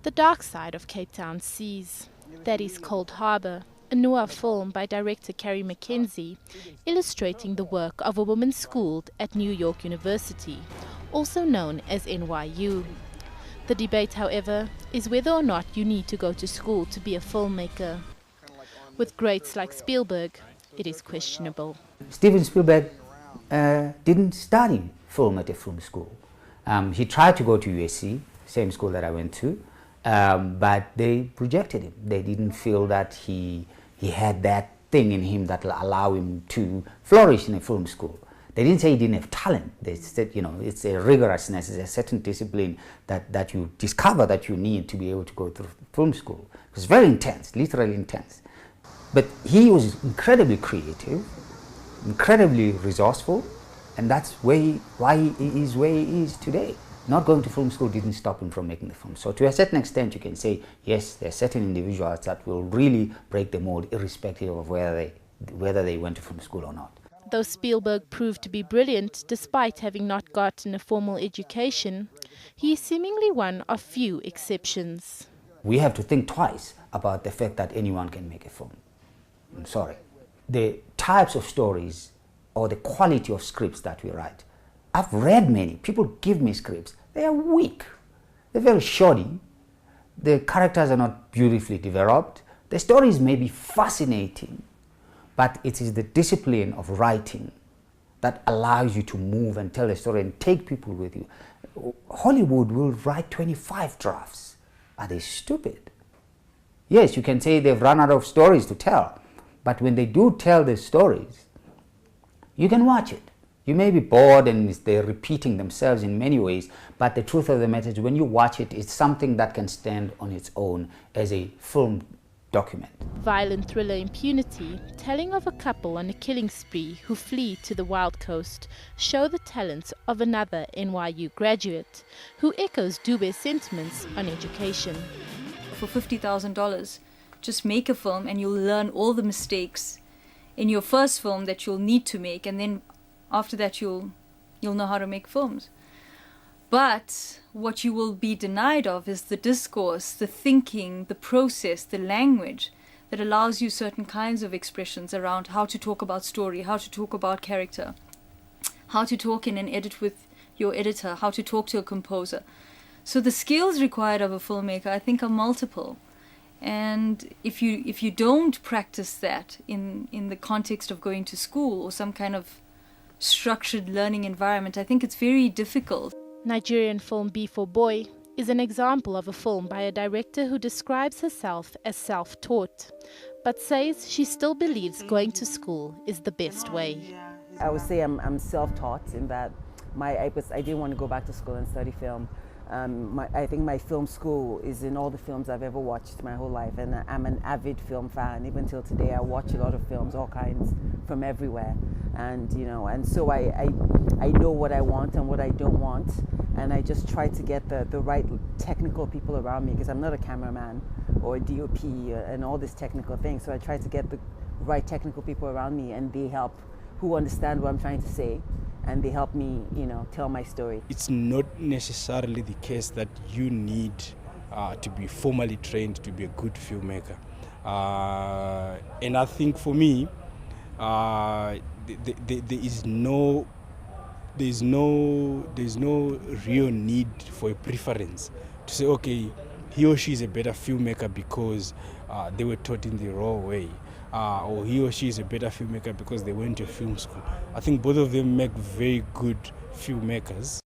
The Dark Side of Cape Town Seas. That is Cold Harbour, a noir film by director Carrie Mackenzie, illustrating the work of a woman schooled at New York University, also known as NYU. The debate, however, is whether or not you need to go to school to be a filmmaker. With greats like Spielberg, it is questionable. Steven Spielberg didn't study film at a film school. He tried to go to USC, same school that I went to, but they rejected him. They didn't feel that he had that thing in him that will allow him to flourish in a film school. They didn't say he didn't have talent. They said, you know, it's a rigorousness, it's a certain discipline that you discover that you need to be able to go through film school. It's very intense, literally intense. But he was incredibly creative, incredibly resourceful, and that's why he is where he is today. Not going to film school didn't stop him from making the film. So to a certain extent, you can say, yes, there are certain individuals that will really break the mold, irrespective of whether they went to film school or not. Though Spielberg proved to be brilliant despite having not gotten a formal education, he is seemingly one of few exceptions. We have to think twice about the fact that anyone can make a film. I'm sorry. The types of stories or the quality of scripts that we write, I've read many. People give me scripts. They are weak. They're very shoddy. The characters are not beautifully developed. The stories may be fascinating, but it is the discipline of writing that allows you to move and tell a story and take people with you. Hollywood will write 25 drafts. Are they stupid? Yes, you can say they've run out of stories to tell, but when they do tell the stories, you can watch it. You may be bored and they're repeating themselves in many ways, but the truth of the matter is when you watch it, it's something that can stand on its own as a film document. Violent thriller Impunity, telling of a couple on a killing spree who flee to the wild coast, show the talents of another NYU graduate who echoes Dube's sentiments on education. For $50,000, just make a film and you'll learn all the mistakes in your first film that you'll need to make, and then after that you'll know how to make films. But what you will be denied of is the discourse, the thinking, the process, the language that allows you certain kinds of expressions around how to talk about story, how to talk about character, how to talk in an edit with your editor, how to talk to a composer. So the skills required of a filmmaker, I think, are multiple. And if you don't practice that in the context of going to school or some kind of structured learning environment, I think it's very difficult. Nigerian film B4 Boy is an example of a film by a director who describes herself as self-taught, but says she still believes going to school is the best way. I would say I'm self-taught in that I didn't want to go back to school and study film. I think my film school is in all the films I've ever watched my whole life, and I'm an avid film fan. Even till today, I watch a lot of films, all kinds, from everywhere, and so I know what I want and what I don't want, and I just try to get the right technical people around me, because I'm not a cameraman or a DOP and all these technical things. So I try to get the right technical people around me, and they help, who understand what I'm trying to say, and they help me, tell my story. It's not necessarily the case that you need to be formally trained to be a good filmmaker. And I think for me, there's no real need for a preference to say, okay, he or she is a better filmmaker because they were taught in the raw way. Or he or she is a better filmmaker because they went to film school. I think both of them make very good filmmakers.